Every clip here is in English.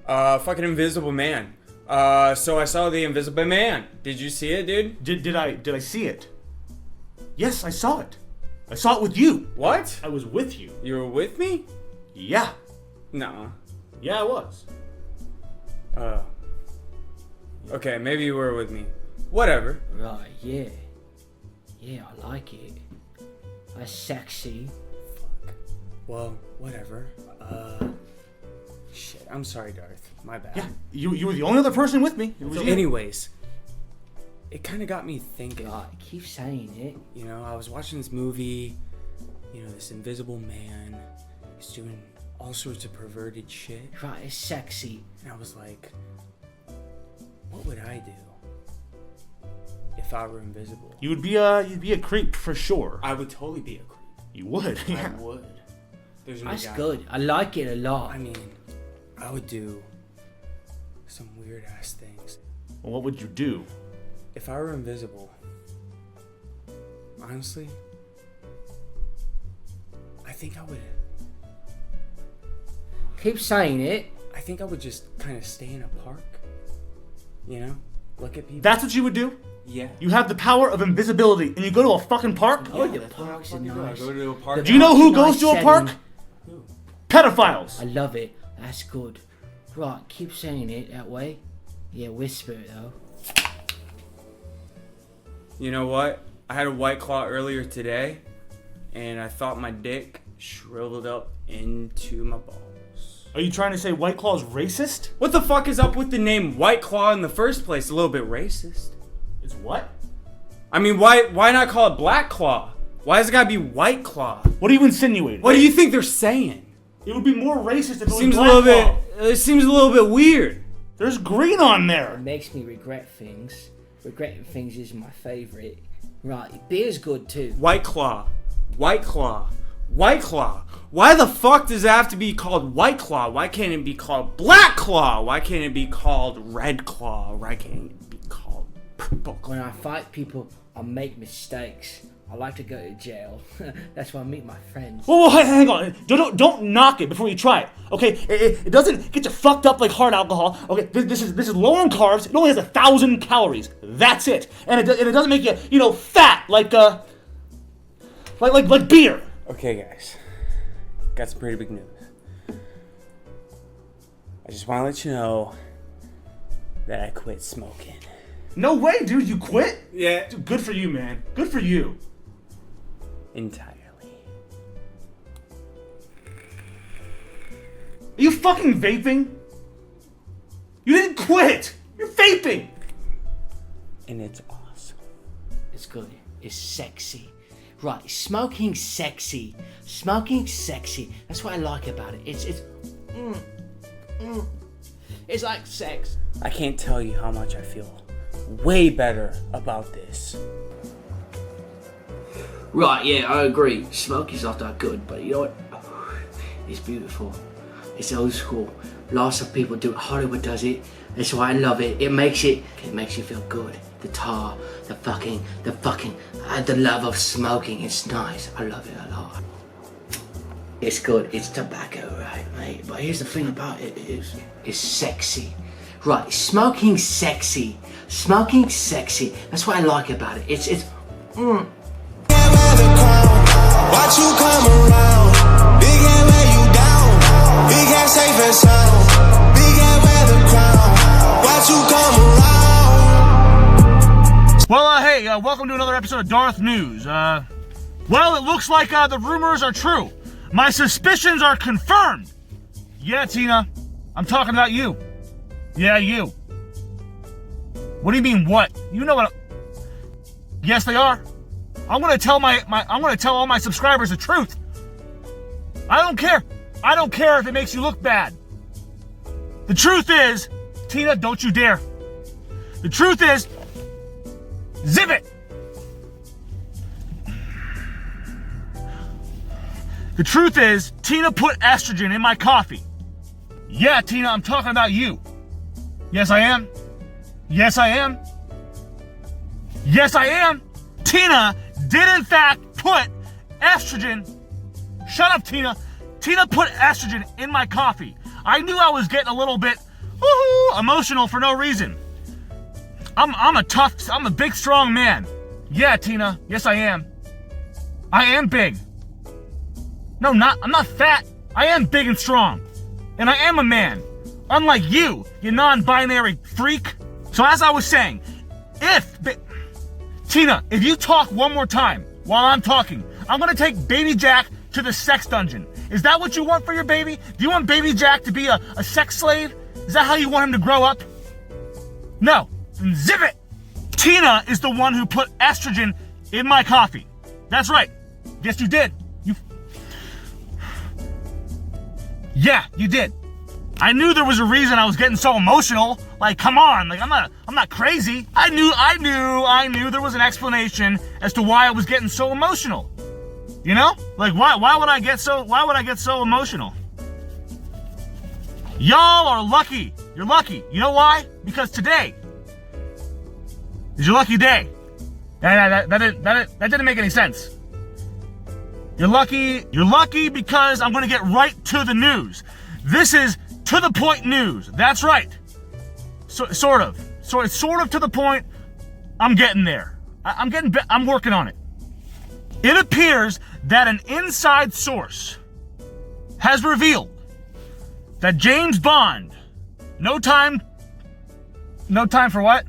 Fucking Invisible Man. So I saw The Invisible Man. Did you see it, dude? Did I see it? Yes, I saw it. I saw it with you. What? I was with you. You were with me? Yeah. No. Yeah, I was. Okay, maybe you were with me. Whatever. Right, yeah. Yeah, I like it. That's sexy. Fuck. Well, whatever. Shit, I'm sorry, Darth. My bad. Yeah, you were the only other person with me. It was So you. anyways, it kind of got me thinking. Right, keep saying it. You know, I was watching this movie, you know, this invisible man. He's doing all sorts of perverted shit. Right, it's sexy. And I was like, what would I do if I were invisible? You'd be a creep for sure. I would totally be a creep. You would. Yeah. I would. There's no That's doubt. good. I like it a lot. I mean, I would do some weird ass things. Well, what would you do? If I were invisible, honestly, I think I would. Keep saying it. I think I would just kind of stay in a park. You know, look at people. That's what you would do? Yeah. You have the power of invisibility, and you go to a fucking park? Oh, the that's what parks I are fucking do. I nice. go to a park. Do you know who goes Nice to a park? setting. Who? Pedophiles. I love it. That's good. Right, keep saying it that way. Yeah, whisper it though. You know what? I had a White Claw earlier today, and I thought my dick shriveled up into my balls. Are you trying to say White Claw is racist? What the fuck is up with the name White Claw in the first place? A little bit racist. It's what? I mean, why not call it Black Claw? Why does it gotta be White Claw? What are you insinuating? What do you think they're saying? It would be more racist if it was Seems a Black little Claw. bit. It seems a little bit weird. There's green on It there. makes me regret things. Regretting things is my favourite. Right, beer's good too. White Claw, White Claw, White Claw. Why the fuck does it have to be called White Claw? Why can't it be called Black Claw? Why can't it be called Red Claw? Why can't it be called Purple Claw? When I fight people, I make mistakes. I like to go to jail. That's why I meet my friends. Whoa, hang on. Don't knock it before you try it. Okay, it doesn't get you fucked up like hard alcohol. Okay, this is low on carbs. It only has 1,000 calories. That's it. And it doesn't make you fat like beer. Okay, guys, got some pretty big news. I just want to let you know that I quit smoking. No way, dude. You quit? Yeah, Dude, good for you, man. Good for you. entirely. Are you fucking vaping? You didn't quit. You're vaping. And it's awesome. It's good. It's sexy. Right, smoking's sexy. Smoking's sexy. That's what I like about it. It's like sex. I can't tell you how much I feel way better about this. Right, yeah, I agree. Smoking's not that good, but you know what? It's beautiful. It's old school. Lots of people do it. Hollywood does it. That's why I love it. It makes you feel good. The tar, the love of smoking. It's nice. I love it a lot. It's good. It's tobacco, right, mate? But here's the thing about it it's sexy. Right, smoking's sexy. Smoking's sexy. That's what I like about it. It's Watch you come around. Big head wear you down. Big head safe and sound. Big head wear the crown. Watch you come around. Well, hey, welcome to another episode of Darth News. Well, it looks like the rumors are true. My suspicions are confirmed. Yeah, Tina, I'm talking about you. Yeah, you. What do you mean, what? You know what? Yes, they are. I'm gonna tell I'm gonna tell all my subscribers the truth. I don't care. I don't care if it makes you look bad. The truth is, Tina, don't you dare. The truth is, zip it. The truth is, Tina put estrogen in my coffee. Yeah, Tina, I'm talking about you. Yes, I am. Yes, I am. Yes, I am. Tina did in fact put estrogen. Shut up, Tina. Tina put estrogen in my coffee. I knew I was getting a little bit woohoo, emotional for no reason. I'm a big, strong man. Yeah, Tina, yes I am. I am big. No, I'm not fat. I am big and strong. And I am a man. Unlike you non-binary freak. So as I was saying, Tina, if you talk one more time while I'm talking, I'm gonna take Baby Jack to the sex dungeon. Is that what you want for your baby? Do you want Baby Jack to be a sex slave? Is that how you want him to grow up? No, then zip it! Tina is the one who put estrogen in my coffee. That's right. Yes, you did. Yeah, you did. I knew there was a reason I was getting so emotional. Like, come on, like I'm not crazy. I knew there was an explanation as to why I was getting so emotional. You know? Like why would I get so emotional? Y'all are lucky. You're lucky. You know why? Because today is your lucky day. That didn't make any sense. You're lucky because I'm gonna get right to the news. This is to the point news. That's right. So it's sort of to the point. I'm getting there. I'm working on it. It appears that an inside source has revealed that James Bond, no time for what?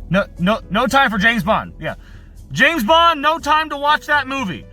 No time for James Bond. Yeah. James Bond, No Time to Watch That Movie,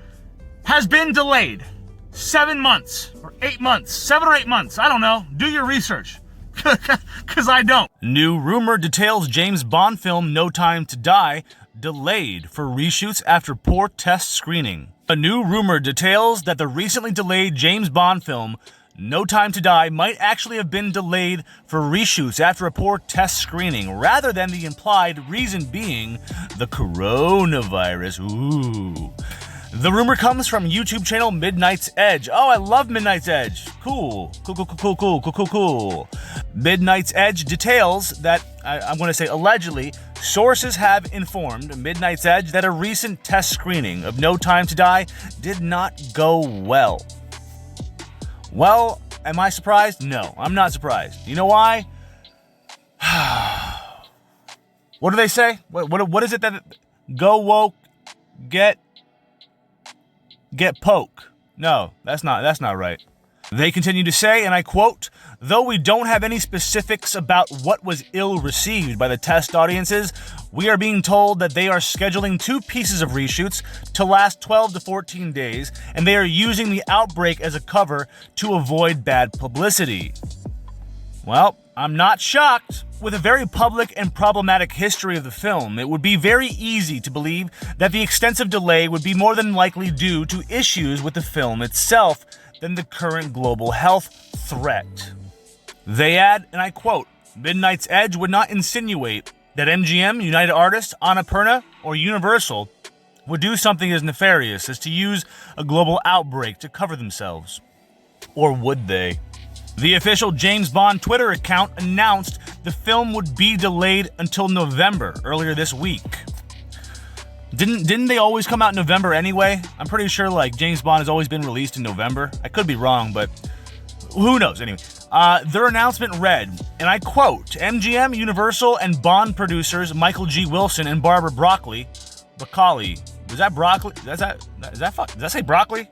has been delayed 7 months or 8 months, 7 or 8 months. I don't know. Do your research. Because I don't. New rumor details James Bond film No Time to Die delayed for reshoots after poor test screening. A new rumor details that the recently delayed James Bond film No Time to Die might actually have been delayed for reshoots after a poor test screening, rather than the implied reason being the coronavirus. Ooh. The rumor comes from YouTube channel Midnight's Edge. Oh, I love Midnight's Edge. Cool. Midnight's Edge details that, I'm going to say allegedly, sources have informed Midnight's Edge that a recent test screening of No Time to Die did not go well. Well, am I surprised? No, I'm not surprised. You know why? What do they say? What is it that go woke, get poke? No, that's not right. They continue to say, and I quote, "Though we don't have any specifics about what was ill-received by the test audiences, we are being told that they are scheduling 2 pieces of reshoots to last 12 to 14 days, and they are using the outbreak as a cover to avoid bad publicity." Well, I'm not shocked. With a very public and problematic history of the film, it would be very easy to believe that the extensive delay would be more than likely due to issues with the film itself than the current global health threat. They add, and I quote, "Midnight's Edge would not insinuate that MGM, United Artists, Annapurna, or Universal would do something as nefarious as to use a global outbreak to cover themselves. Or would they?" The official James Bond Twitter account announced the film would be delayed until November earlier this week. Didn't they always come out in November anyway? I'm pretty sure like James Bond has always been released in November. I could be wrong, but who knows? Anyway, their announcement read, and I quote, "MGM, Universal, and Bond producers Michael G. Wilson and Barbara Broccoli." Is that broccoli? Did I say broccoli?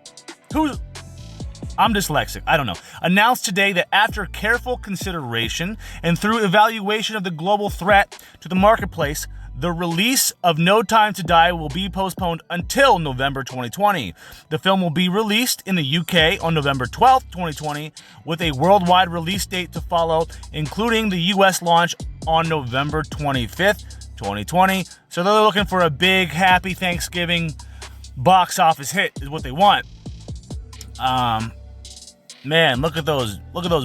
I'm dyslexic, I don't know. Announced today that after careful consideration and through evaluation of the global threat to the marketplace, the release of No Time to Die will be postponed until November 2020. The film will be released in the UK on November 12th, 2020, with a worldwide release date to follow, including the US launch on November 25th, 2020. So they're looking for a big, happy Thanksgiving box office hit is what they want. Man, look at those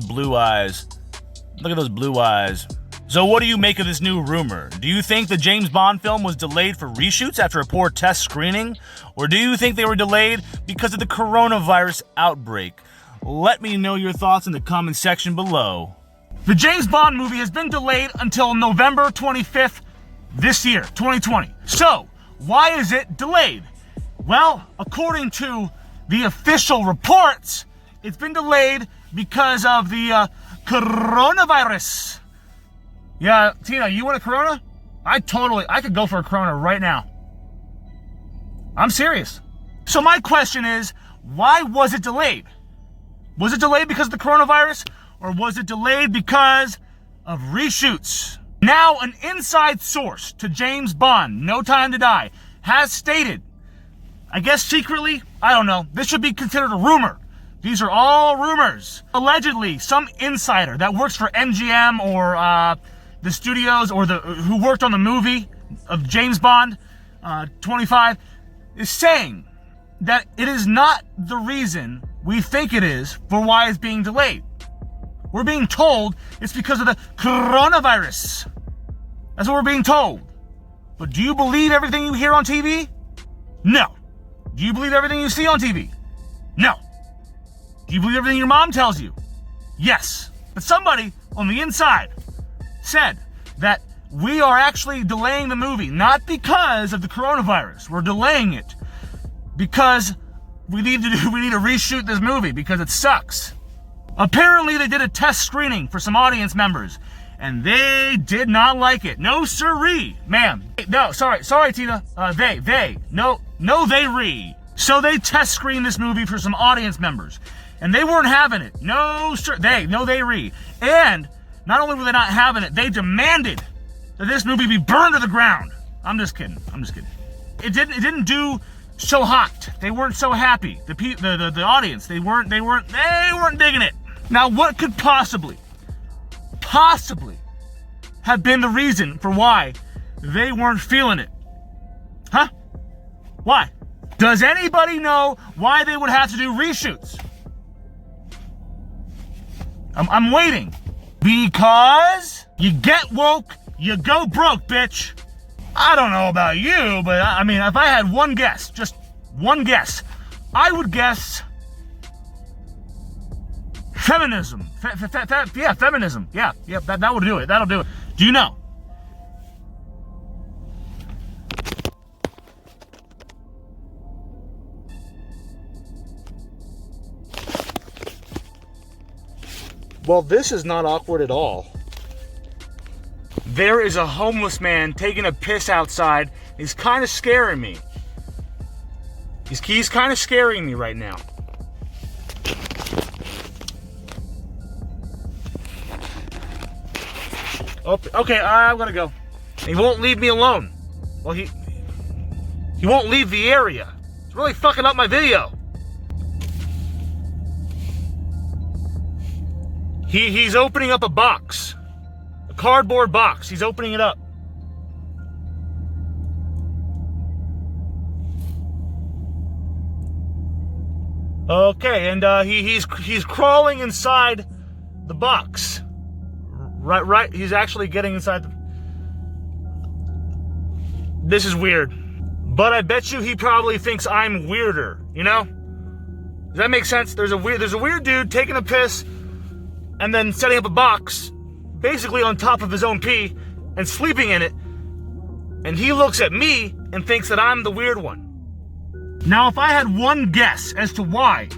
blue eyes. Look at those blue eyes. So what do you make of this new rumor? Do you think the James Bond film was delayed for reshoots after a poor test screening? Or do you think they were delayed because of the coronavirus outbreak? Let me know your thoughts in the comment section below. The James Bond movie has been delayed until November 25th this year, 2020. So, why is it delayed? Well, according to the official reports, it's been delayed because of the coronavirus. Yeah, Tina, you want a Corona? I could go for a Corona right now. I'm serious. So my question is, why was it delayed? Was it delayed because of the coronavirus, or was it delayed because of reshoots? Now, an inside source to James Bond, No Time to Die, has stated, I guess secretly, I don't know, this should be considered a rumor. These are all rumors. Allegedly, some insider that works for MGM or the studios or who worked on the movie of James Bond 25 is saying that it is not the reason we think it is for why it's being delayed. We're being told it's because of the coronavirus. That's what we're being told. But do you believe everything you hear on TV? No. Do you believe everything you see on TV? No. Do you believe everything your mom tells you? Yes. But somebody on the inside said that we are actually delaying the movie, not because of the coronavirus. We're delaying it because we need to reshoot this movie because it sucks. Apparently they did a test screening for some audience members and they did not like it. No siree, ma'am. No, sorry Tina. They. So they test screened this movie for some audience members and they weren't having it. No sir, they. And not only were they not having it, they demanded that this movie be burned to the ground. I'm just kidding. It didn't do so hot. They weren't so happy. The audience, they weren't digging it. Now, what could possibly have been the reason for why they weren't feeling it? Huh? Why? Does anybody know why they would have to do reshoots? I'm waiting. Because you get woke, you go broke, bitch. I don't know about you, but I mean, if I had one guess, just one guess, I would guess feminism. Feminism. Yeah, that would do it. That'll do it. Do you know? Well, this is not awkward at all. There is a homeless man taking a piss outside. He's kind of scaring me. He's kind of scaring me right now. Oh, okay, I'm gonna go. He won't leave me alone. Well, he won't leave the area. It's really fucking up my video. He's opening up a box. A cardboard box. He's opening it up. Okay, and he's crawling inside the box. Right. He's actually getting inside This is weird. But I bet you he probably thinks I'm weirder, you know? Does that make sense? There's a weird dude taking a piss and then setting up a box basically on top of his own pee and sleeping in it. And he looks at me and thinks that I'm the weird one. Now, if I had one guess as to why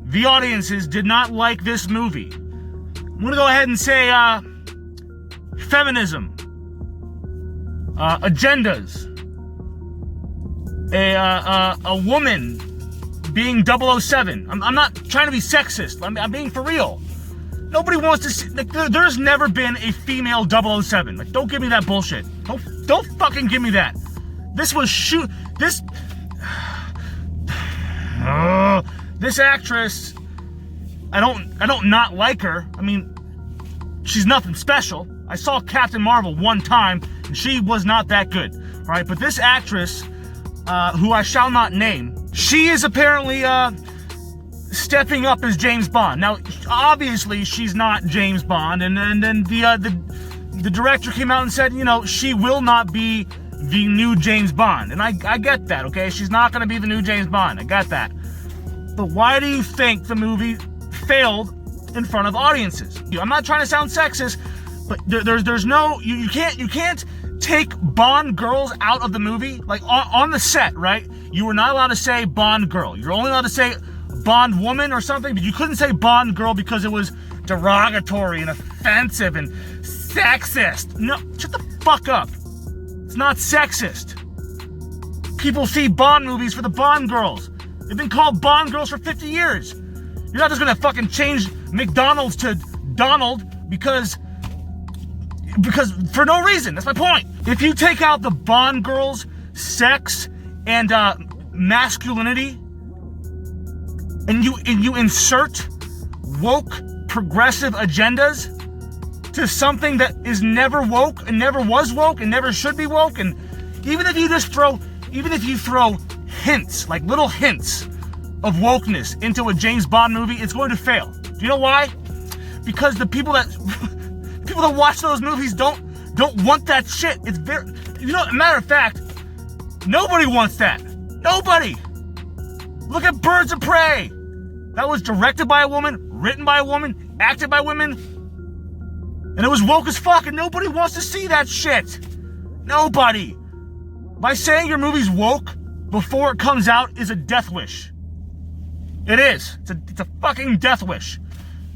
the audiences did not like this movie, I'm gonna go ahead and say, feminism, agendas, a woman being 007. I'm not trying to be sexist. I'm being for real. Nobody wants to see, like, there's never been a female 007. Like, don't give me that bullshit. Don't fucking give me that. This actress, I don't not like her. I mean, she's nothing special. I saw Captain Marvel one time, and she was not that good, right? But this actress, who I shall not name, she is apparently, stepping up as James Bond. Now, obviously, she's not James Bond, and then the director came out and said, you know, she will not be the new James Bond. And I get that, okay? She's not going to be the new James Bond. I got that. But why do you think the movie failed in front of audiences? I'm not trying to sound sexist, but there's no, you can't take Bond girls out of the movie. Like, on the set, right? You were not allowed to say Bond girl. You're only allowed to say Bond woman or something, but you couldn't say Bond girl because it was derogatory and offensive and sexist. No, shut the fuck up. It's not sexist. People see Bond movies for the Bond girls. They've been called Bond girls for 50 years. You're not just gonna fucking change McDonald's to Donald because for no reason. That's my point. If you take out the Bond girls' sex and masculinity, and you insert woke progressive agendas to something that is never woke and never was woke and never should be woke, and even if you throw hints, like little hints of wokeness into a James Bond movie, it's going to fail. Do you know why? Because the people that watch those movies don't want that shit. It's very, matter of fact, nobody wants that. Nobody. Look at Birds of Prey. That was directed by a woman, written by a woman, acted by women, and it was woke as fuck, and nobody wants to see that shit. Nobody. By saying your movie's woke before it comes out is a death wish. It is. It's a fucking death wish.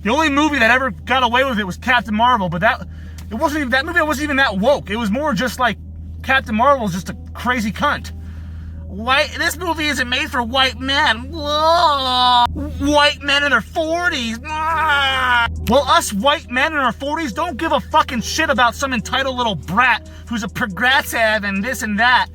The only movie that ever got away with it was Captain Marvel, but that movie wasn't even that woke. It was more just like Captain Marvel's just a crazy cunt. This movie isn't made for white men. Whoa. White men in their 40s. Well, us white men in our 40s don't give a fucking shit about some entitled little brat who's a progressive and this and that.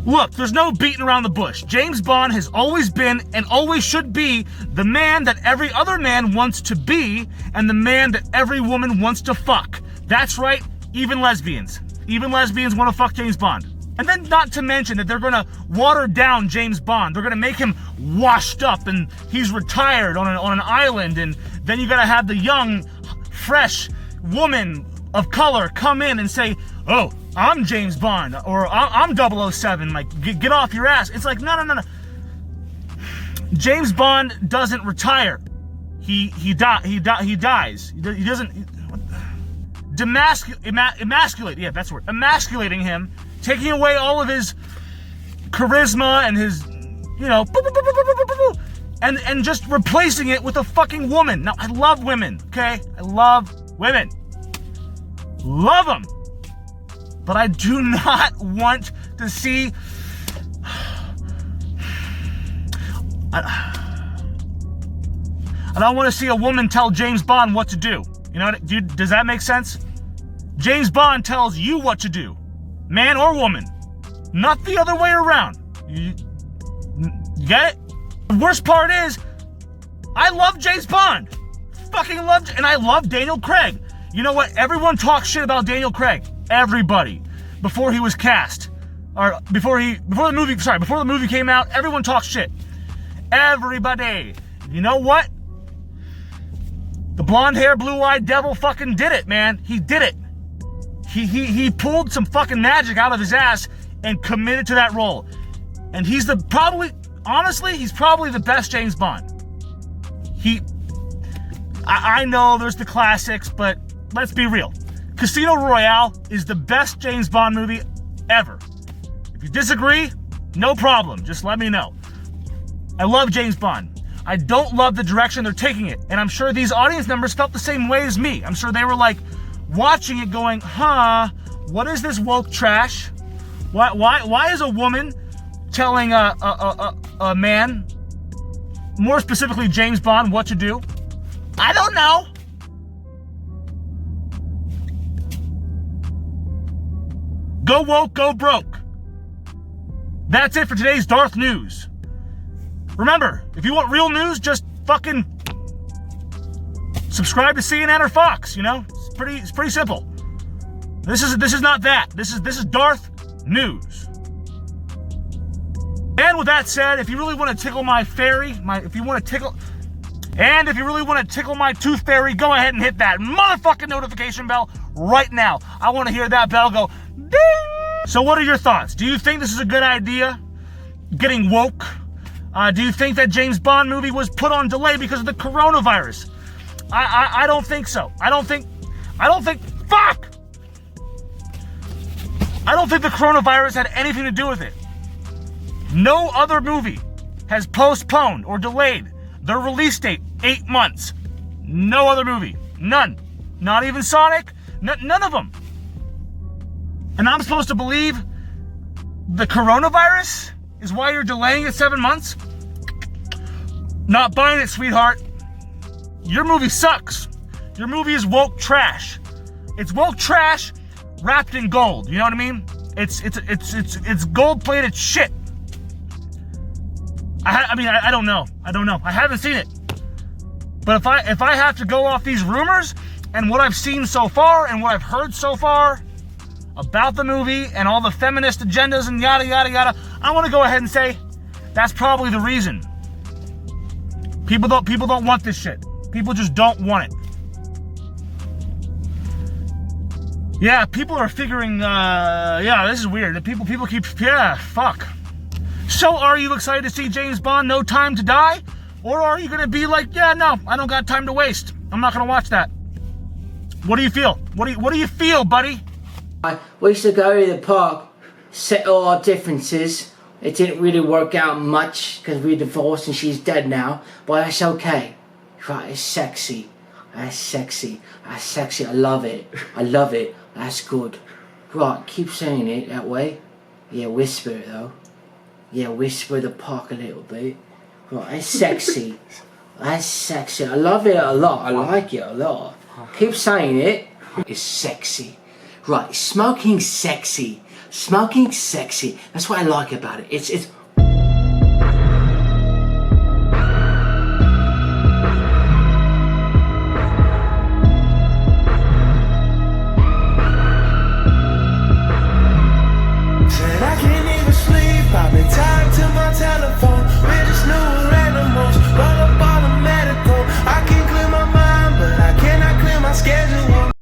Look, there's no beating around the bush. James Bond has always been and always should be the man that every other man wants to be and the man that every woman wants to fuck. That's right, even lesbians. Even lesbians want to fuck James Bond. And then not to mention that they're going to water down James Bond. They're going to make him washed up and he's retired on an island, and then you got to have the young, fresh woman of color come in and say, oh, I'm James Bond, or I'm 007, like, get off your ass. It's like, no. James Bond doesn't retire. He dies. He doesn't emasculate. Yeah, that's the word. Emasculating him, taking away all of his charisma and his, and just replacing it with a fucking woman. Now, I love women, okay? I love women. Love them. But I do not want to see... I don't want to see a woman tell James Bond what to do. You know what? Does that make sense? James Bond tells you what to do. Man or woman. Not the other way around. You get it? The worst part is, I love James Bond. Fucking love, and I love Daniel Craig. You know what? Everyone talks shit about Daniel Craig. Everybody. Before he was cast. Or before the movie came out, everyone talks shit. Everybody. You know what? The blonde hair, blue-eyed devil fucking did it, man. He did it. He pulled some fucking magic out of his ass and committed to that role. And he's probably the best James Bond. I know there's the classics, but let's be real. Casino Royale is the best James Bond movie ever. If you disagree, no problem. Just let me know. I love James Bond. I don't love the direction they're taking it. And I'm sure these audience members felt the same way as me. I'm sure they were like watching it going, what is this woke trash? Why is a woman telling a man, more specifically James Bond, what to do? I don't know. Go woke, go broke. That's it for today's Darth News. Remember, if you want real news, just fucking subscribe to CNN or Fox, It's pretty simple. This is not that. This is Darth News. And with that said, if you really want to tickle my fairy, if you really want to tickle my tooth fairy, go ahead and hit that motherfucking notification bell right now. I want to hear that bell go ding. So what are your thoughts? Do you think this is a good idea? Getting woke? Do you think that James Bond movie was put on delay because of the coronavirus? I don't think so. I don't think the coronavirus had anything to do with it. No other movie has postponed or delayed their release date 8 months. No other movie. None. Not even Sonic. None of them. And I'm supposed to believe the coronavirus is why you're delaying it 7 months? Not buying it, sweetheart. Your movie sucks. Your movie is woke trash. It's woke trash wrapped in gold. You know what I mean? It's gold-plated shit. I don't know. I haven't seen it. But if I have to go off these rumors and what I've seen so far and what I've heard so far about the movie and all the feminist agendas and yada yada yada, I want to go ahead and say that's probably the reason. People don't want this shit. People just don't want it. Yeah, people are figuring. This is weird. People keep. Yeah, fuck. So, are you excited to see James Bond: No Time to Die, or are you gonna be like, yeah, no, I don't got time to waste. I'm not gonna watch that. What do you feel? What do you feel, buddy? We used to go to the park, settle our differences. It didn't really work out much because we divorced and she's dead now, but that's okay. Right, it's sexy. That's sexy. That's sexy. I love it. I love it. That's good. Right, keep saying it that way. Yeah, whisper it though. Yeah, whisper the park a little bit. Right, that's sexy. That's sexy. I love it a lot. I like it a lot. Keep saying it. It's sexy. Right, smoking sexy. Smoking sexy. That's what I like about it. It's